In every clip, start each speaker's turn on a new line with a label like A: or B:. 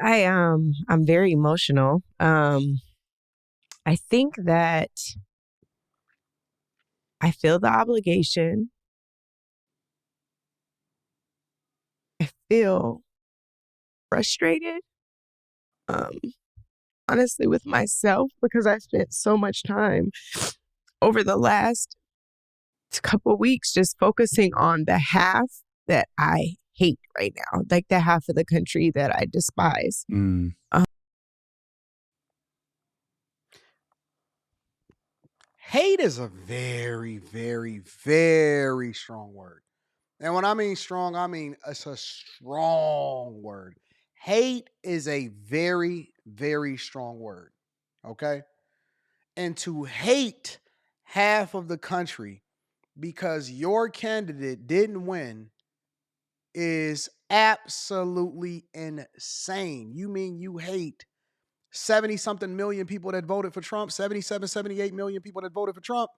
A: I'm very emotional. I think that I feel the obligation. I feel frustrated, um, honestly, with myself because I spent so much time over the last couple weeks just focusing on the half that I hate right now, like the half of the country that I despise.
B: Hate is a very, very, very strong word. And when I mean strong, I mean it's a strong word. Hate is a very, very strong word. Okay. And to hate half of the country because your candidate didn't win is absolutely insane. You mean you hate 70 something million people that voted for Trump, 77, 78 million people that voted for Trump?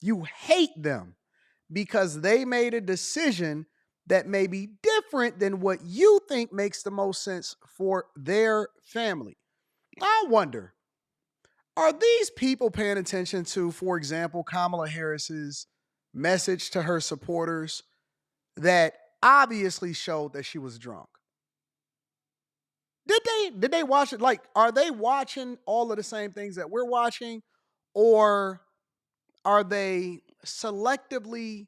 B: You hate them because they made a decision that may be different than what you think makes the most sense for their family. I wonder, are these people paying attention to, for example, Kamala Harris's message to her supporters that obviously showed that she was drunk? Did they watch it? Like, are they watching all of the same things that we're watching, or are they selectively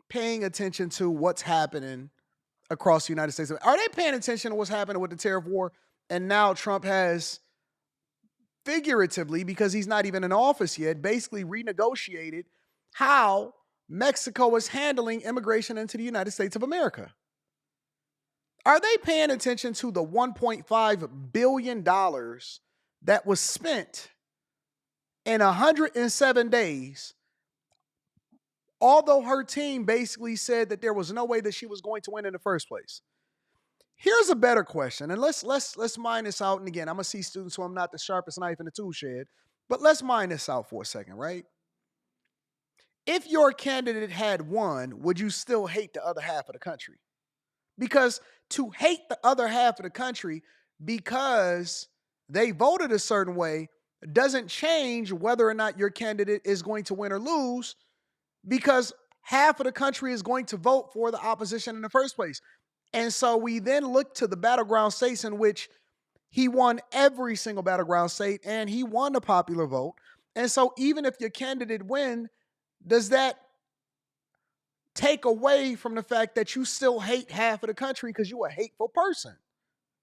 B: paying attention to what's happening across the United States? Are they paying attention to what's happening with the tariff war? And now Trump has figuratively, because he's not even in office yet, basically renegotiated how Mexico is handling immigration into the United States of America. Are they paying attention to the $1.5 billion that was spent in 107 days, although her team basically said that there was no way that she was going to win in the first place? Here's a better question, and let's mine this out. And again, I'm gonna see students who I'm not the sharpest knife in the tool shed, but let's mine this out for a second, right? If your candidate had won, would you still hate the other half of the country? Because to hate the other half of the country because they voted a certain way doesn't change whether or not your candidate is going to win or lose, because half of the country is going to vote for the opposition in the first place. And so we then look to the battleground states in which he won every single battleground state and he won the popular vote. And so even if your candidate win, does that take away from the fact that you still hate half of the country because you're a hateful person?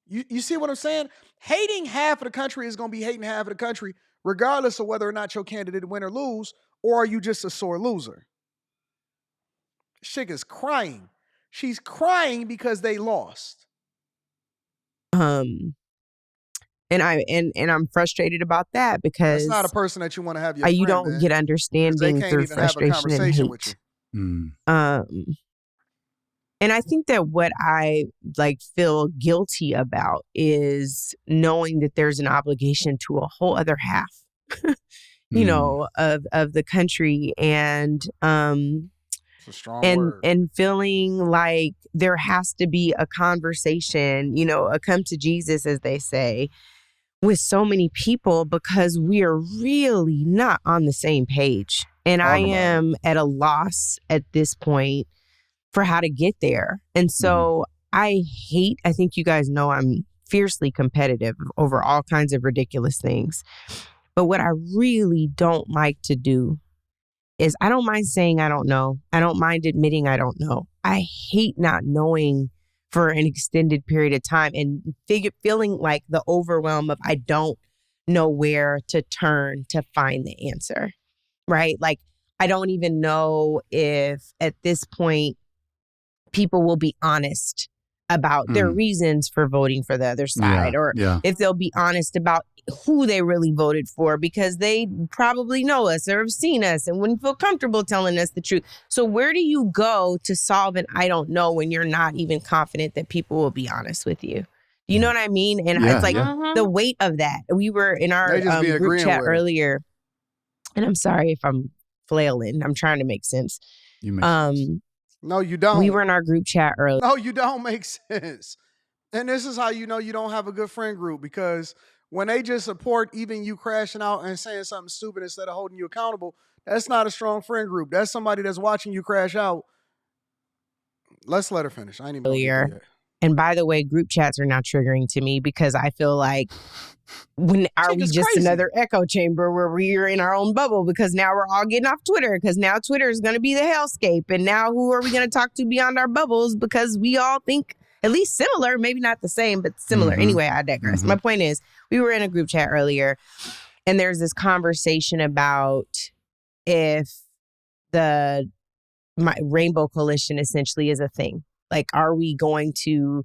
B: You see what I'm saying? Hating half of the country is going to be hating half of the country, regardless of whether or not your candidate win or lose, or are you just a sore loser? Chick is crying. She's crying because they lost.
A: Um, and I'm frustrated about that because
B: That's not a person that you want to have your
A: you
B: friend,
A: don't
B: man,
A: get
B: because they
A: understanding
B: can't
A: through
B: even have a
A: frustration and
B: conversation with
A: hate.
B: you.
A: And I think that what I feel guilty about is knowing that there's an obligation to a whole other half, of the country, and
B: It's a strong word.
A: and feeling like there has to be a conversation, a come to Jesus, as they say, with so many people because we are really not on the same page. And I am at a loss at this point for how to get there. And so I think you guys know I'm fiercely competitive over all kinds of ridiculous things. But what I really don't like to do is I don't mind saying I don't know. I don't mind admitting I don't know. I hate not knowing for an extended period of time and feeling like the overwhelm of I don't know where to turn to find the answer, right? Like, I don't even know if at this point people will be honest about their reasons for voting for the other side, or if they'll be honest about who they really voted for, because they probably know us or have seen us and wouldn't feel comfortable telling us the truth. So where do you go to solve an I don't know when you're not even confident that people will be honest with you? You know what I mean? And it's like the weight of that. We were in our group chat earlier, and I'm sorry if I'm flailing. I'm trying to make sense.
B: You make sense. No, you don't.
A: We were in our group chat earlier.
B: No, you don't make sense. And this is how you know you don't have a good friend group, because when they just support even you crashing out and saying something stupid instead of holding you accountable, that's not a strong friend group. That's somebody that's watching you crash out. Let's let her finish. I ain't even gonna get there
A: Earlier.
B: yet.
A: And by the way, group chats are now triggering to me because I feel like are
B: Chick
A: we
B: is
A: just
B: crazy.
A: another echo chamber where we're in our own bubble, because now we're all getting off Twitter because now Twitter is going to be the hellscape. And now who are we going to talk to beyond our bubbles, because we all think at least similar, maybe not the same, but similar. Anyway, I digress. My point is, we were in a group chat earlier and there's this conversation about if the Rainbow Coalition essentially is a thing. Like, are we going to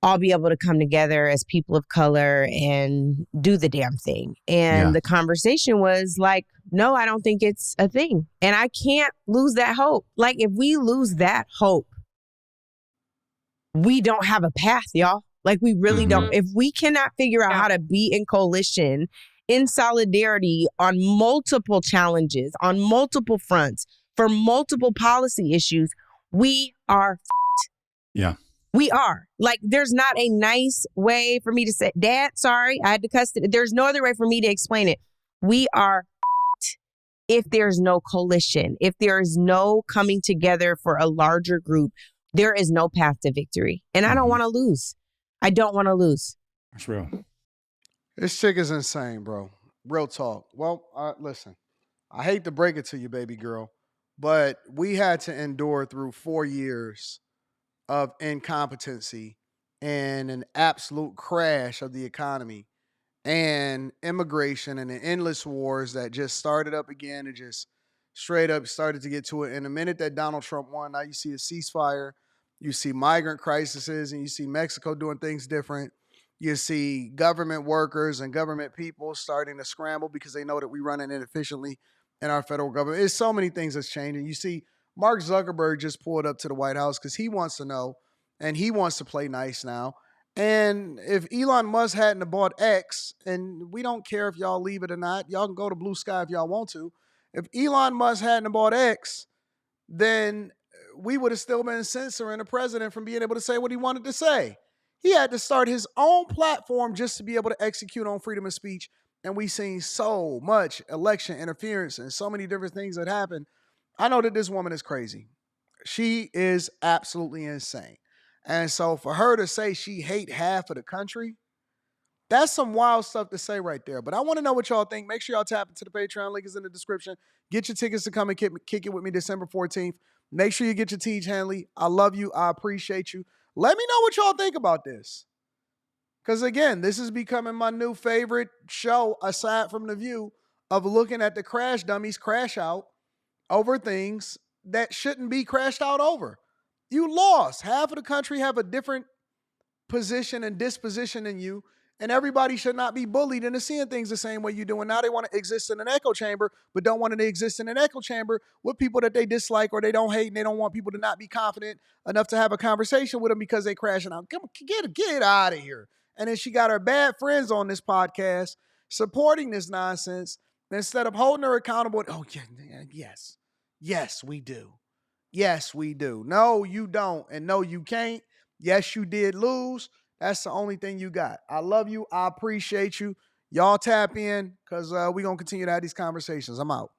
A: all be able to come together as people of color and do the damn thing? And the conversation was like, no, I don't think it's a thing. And I can't lose that hope. Like, if we lose that hope, we don't have a path, y'all. Like, we really don't. If we cannot figure out how to be in coalition, in solidarity on multiple challenges, on multiple fronts, for multiple policy issues, we are we are. Like, there's not a nice way for me to say, Dad, sorry, I had to cuss it. There's no other way for me to explain it. We are if there's no coalition, if there is no coming together for a larger group, there is no path to victory. And I don't want to lose. I don't want to lose.
C: That's real.
B: This chick is insane, bro. Real talk. Well, listen, I hate to break it to you, baby girl, but we had to endure through 4 years of incompetency and an absolute crash of the economy and immigration and the endless wars that just started up again and just straight up started to get to it. And the minute that Donald Trump won, now you see a ceasefire, you see migrant crises, and you see Mexico doing things different. You see government workers and government people starting to scramble because they know that we run it inefficiently in our federal government. It's so many things that's changing. You see Mark Zuckerberg just pulled up to the White House because he wants to know and he wants to play nice now. And if Elon Musk hadn't bought X, and we don't care if y'all leave it or not, y'all can go to Blue Sky if y'all want to. If Elon Musk hadn't bought X, then we would have still been censoring the president from being able to say what he wanted to say. He had to start his own platform just to be able to execute on freedom of speech. And we've seen so much election interference and so many different things that happen. I know that this woman is crazy. She is absolutely insane. And so for her to say she hate half of the country, that's some wild stuff to say right there. But I want to know what y'all think. Make sure y'all tap into the Patreon. Link is in the description. Get your tickets to come and kick it with me December 14th. Make sure you get your Tej Hanley. I love you. I appreciate you. Let me know what y'all think about this. Because again, this is becoming my new favorite show aside from The View of looking at the crash dummies crash out over things that shouldn't be crashed out over. You lost. Half of the country have a different position and disposition than you, and everybody should not be bullied into seeing things the same way you do. And now they want to exist in an echo chamber, but don't want to exist in an echo chamber with people that they dislike or they don't hate, and they don't want people to not be confident enough to have a conversation with them because they crashing out. Come on, get out of here. And then she got her bad friends on this podcast supporting this nonsense instead of holding her accountable. Oh, yeah, yes. Yes, we do. Yes, we do. No, you don't. And no, you can't. Yes, you did lose. That's the only thing you got. I love you. I appreciate you. Y'all tap in because we're going to continue to have these conversations. I'm out.